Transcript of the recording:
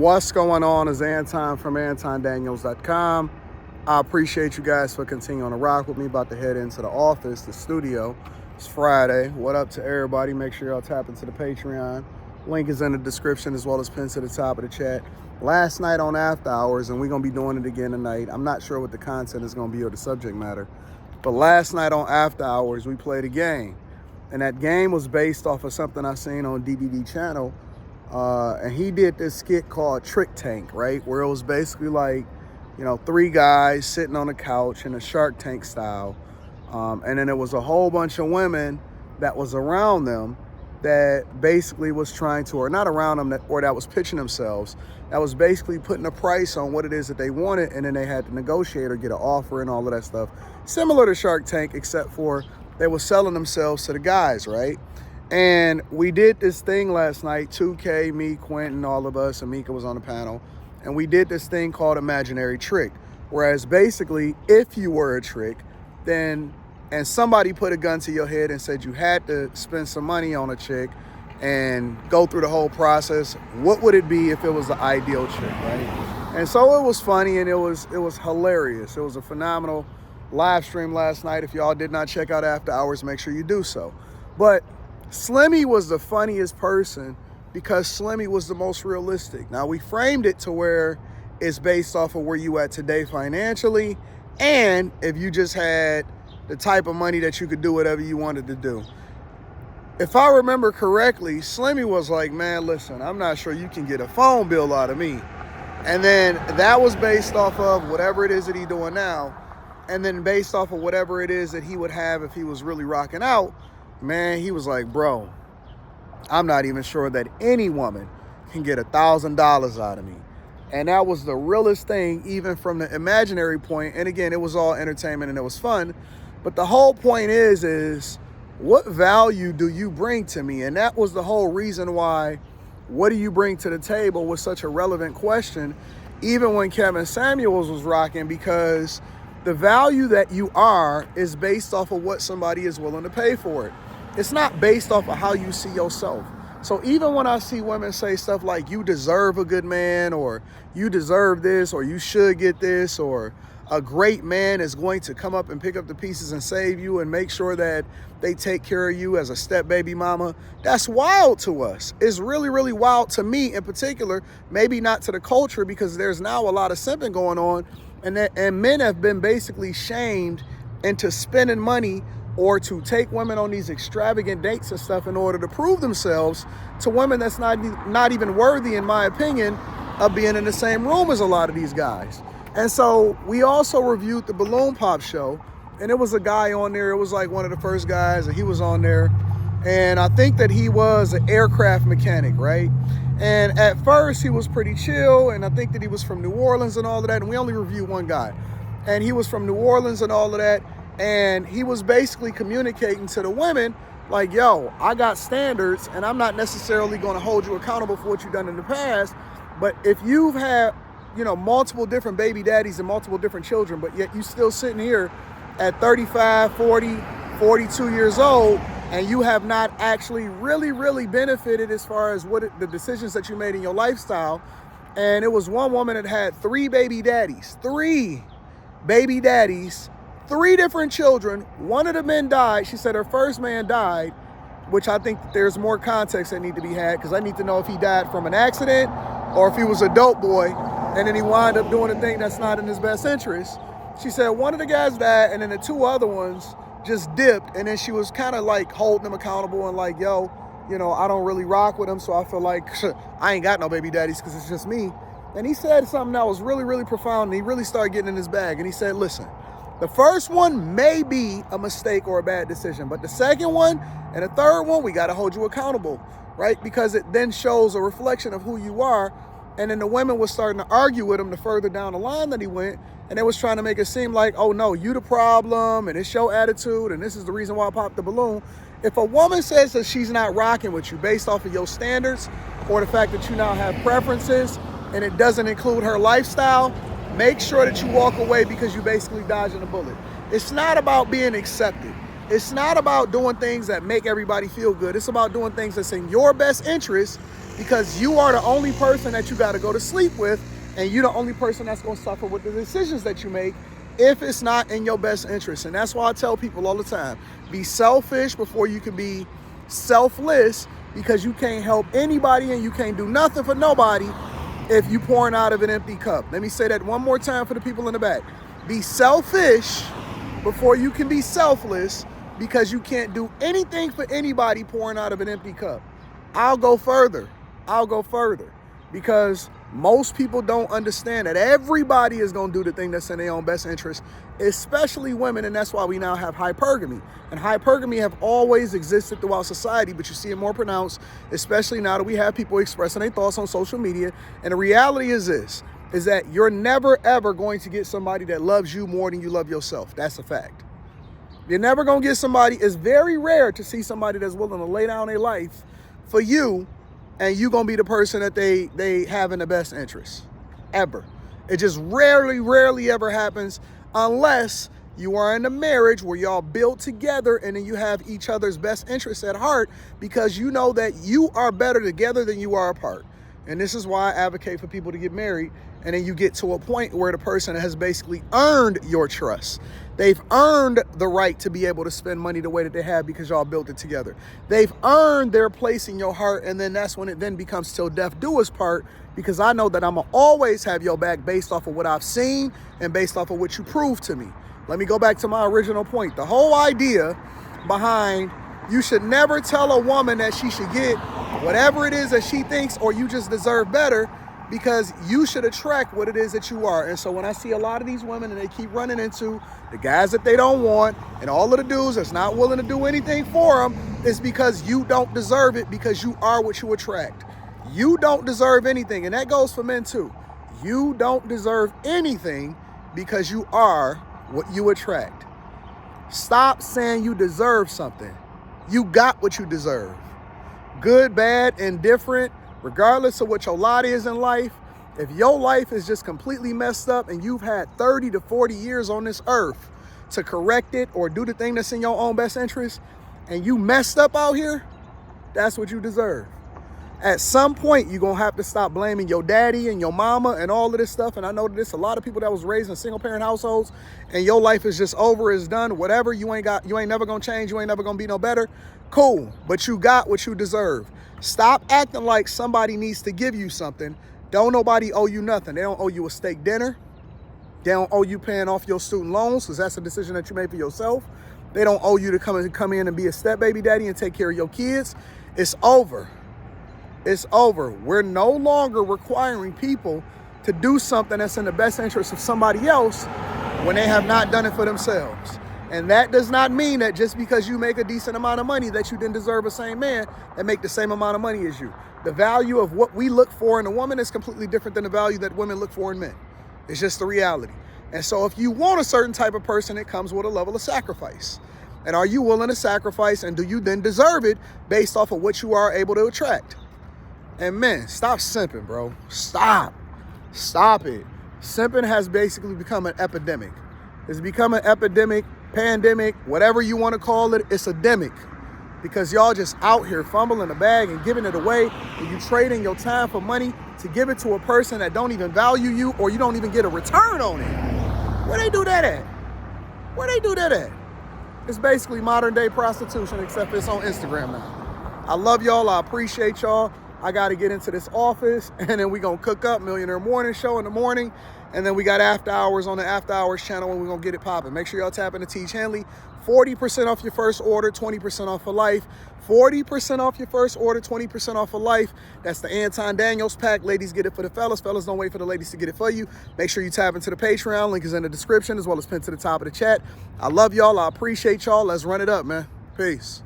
What's going on is Anton from antondaniels.com. I appreciate you guys for continuing to rock with me. About to head into the office, the studio. It's Friday. What up to everybody? Make sure y'all tap into the Patreon. Link is in the description as well as pinned to the top of the chat. Last night on After Hours, and we're going to be doing it again tonight. I'm not sure what the content is going to be or the subject matter. But last night on After Hours, we played a game. And that game was based off of something I seen on DVD Channel. And he did this skit called Trick Tank, right? Where it was basically like, three guys sitting on a couch in a Shark Tank style. And then there was a whole bunch of women that was around them that basically was trying to, or not around them, or that was pitching themselves, that was basically putting a price on what it is that they wanted, and then they had to negotiate or get an offer and all of that stuff. Similar to Shark Tank, except for they were selling themselves to the guys, right? And we did this thing last night, 2K, me, Quentin, all of us, and Mika was on the panel, and we did this thing called Imaginary Trick, whereas basically, if you were a trick, then, and somebody put a gun to your head and said you had to spend some money on a chick and go through the whole process, what would it be if it was the ideal chick, right? And so it was funny, and it was hilarious. It was a phenomenal live stream last night. If y'all did not check out After Hours, make sure you do so. But Slimy was the funniest person because Slimy was the most realistic. Now, we framed it to where it's based off of where you at today financially, and if you just had the type of money that you could do whatever you wanted to do. If I remember correctly, Slimy was like, man, listen, I'm not sure you can get a phone bill out of me. And then that was based off of whatever it is that he's doing now, and then based off of whatever it is that he would have if he was really rocking out. Man, he was like, bro, I'm not even sure that any woman can get $1,000 out of me. And that was the realest thing, even from the imaginary point. And again, it was all entertainment and it was fun. But the whole point is what value do you bring to me? And that was the whole reason why, what do you bring to the table was such a relevant question, even when Kevin Samuels was rocking, because the value that you are is based off of what somebody is willing to pay for it. It's not based off of how you see yourself. So even when I see women say stuff like, you deserve a good man, or you deserve this, or you should get this, or a great man is going to come up and pick up the pieces and save you and make sure that they take care of you as a step baby mama, that's wild to us. It's really, really wild to me in particular, maybe not to the culture, because there's now a lot of simping going on, and men have been basically shamed into spending money or to take women on these extravagant dates and stuff in order to prove themselves to women that's not even worthy, in my opinion, of being in the same room as a lot of these guys. And so we also reviewed the Balloon Pop show, and it was a guy on there. It was like one of the first guys, and he was on there. And I think that he was an aircraft mechanic, right? And at first he was pretty chill, and I think that he was from New Orleans and all of that. And we only reviewed one guy. And he was from New Orleans and all of that. And he was basically communicating to the women like, yo, I got standards, and I'm not necessarily going to hold you accountable for what you've done in the past. But if you've had, multiple different baby daddies and multiple different children, but yet you still sitting here at 35, 40, 42 years old, and you have not actually really, really benefited as far as the decisions that you made in your lifestyle. And it was one woman that had three baby daddies, three different children. One of the men died. She said her first man died, which I think that there's more context that need to be had, because I need to know if he died from an accident or if he was a dope boy and then he wound up doing a thing that's not in his best interest. She said one of the guys died, and then the two other ones just dipped, and then she was kind of like holding them accountable and like, yo, I don't really rock with them, so I feel like I ain't got no baby daddies because it's just me. And he said something that was really, really profound, and he really started getting in his bag, and he said, listen, the first one may be a mistake or a bad decision, but the second one and the third one, we got to hold you accountable, right? Because it then shows a reflection of who you are. And then the women was starting to argue with him the further down the line that he went, and they was trying to make it seem like, oh no, you the problem, and it's your attitude, and this is the reason why I popped the balloon. If a woman says that she's not rocking with you based off of your standards, or the fact that you now have preferences, and it doesn't include her lifestyle, make sure that you walk away, because you basically dodging a bullet. It's not about being accepted. It's not about doing things that make everybody feel good. It's about doing things that's in your best interest because you are the only person that you got to go to sleep with, and you're the only person that's going to suffer with the decisions that you make if it's not in your best interest. And that's why I tell people all the time, be selfish before you can be selfless, because you can't help anybody and you can't do nothing for nobody if you pouring out of an empty cup. Let me say that one more time for the people in the back. Be selfish before you can be selfless, because you can't do anything for anybody pouring out of an empty cup. I'll go further, because most people don't understand that everybody is going to do the thing that's in their own best interest, especially women, and that's why we now have hypergamy. And hypergamy have always existed throughout society, but you see it more pronounced, especially now that we have people expressing their thoughts on social media. And the reality is this, is that you're never, ever going to get somebody that loves you more than you love yourself. That's a fact. You're never going to get somebody, it's very rare to see somebody that's willing to lay down their life for you, and you gonna be the person that they have in the best interest, ever. It just rarely ever happens, unless you are in a marriage where y'all build together and then you have each other's best interests at heart, because you know that you are better together than you are apart. And this is why I advocate for people to get married, and then you get to a point where the person has basically earned your trust. They've earned the right to be able to spend money the way that they have, because y'all built it together. They've earned their place in your heart, and then that's when it then becomes till death do us part, because I know that I'm gonna always have your back based off of what I've seen and based off of what you proved to me. Let me go back to my original point. The whole idea behind you should never tell a woman that she should get whatever it is that she thinks, or you just deserve better, because you should attract what it is that you are. And so when I see a lot of these women and they keep running into the guys that they don't want and all of the dudes that's not willing to do anything for them, it's because you don't deserve it, because you are what you attract. You don't deserve anything. And that goes for men too. You don't deserve anything, because you are what you attract. Stop saying you deserve something. You got what you deserve. Good, bad, indifferent, regardless of what your lot is in life, if your life is just completely messed up and you've had 30 to 40 years on this earth to correct it or do the thing that's in your own best interest, and you messed up out here, that's what you deserve. At some point, you're going to have to stop blaming your daddy and your mama and all of this stuff. And I know that there's a lot of people that was raised in single parent households, and your life is just over, is done, whatever. You ain't never going to change. You ain't never going to be no better. Cool. But you got what you deserve. Stop acting like somebody needs to give you something. Don't nobody owe you nothing. They don't owe you a steak dinner. They don't owe you paying off your student loans, because that's a decision that you made for yourself. They don't owe you to come in and be a step baby daddy and take care of your kids. It's over. It's over. We're no longer requiring people to do something that's in the best interest of somebody else when they have not done it for themselves. And that does not mean that just because you make a decent amount of money that you didn't deserve a same man that make the same amount of money as you. The value of what we look for in a woman is completely different than the value that women look for in men. It's just the reality. And so if you want a certain type of person, it comes with a level of sacrifice. And are you willing to sacrifice, and do you then deserve it based off of what you are able to attract? And men, stop simping, bro. Stop it. Simping has basically become an epidemic. It's become an epidemic, pandemic, whatever you want to call it. It's endemic, because y'all just out here fumbling the bag and giving it away, and you trading your time for money to give it to a person that don't even value you, or you don't even get a return on it. Where they do that at? It's basically modern day prostitution, except it's on Instagram now. I love y'all. I appreciate y'all. I got to get into this office, and then we going to cook up Millionaire Morning Show in the morning. And then we got After Hours on the After Hours channel, and we're going to get it popping. Make sure y'all tap into Teach Henley. 40% off your first order, 20% off for life. 40% off your first order, 20% off for life. That's the Anton Daniels pack. Ladies, get it for the fellas. Fellas, don't wait for the ladies to get it for you. Make sure you tap into the Patreon. Link is in the description, as well as pinned to the top of the chat. I love y'all. I appreciate y'all. Let's run it up, man. Peace.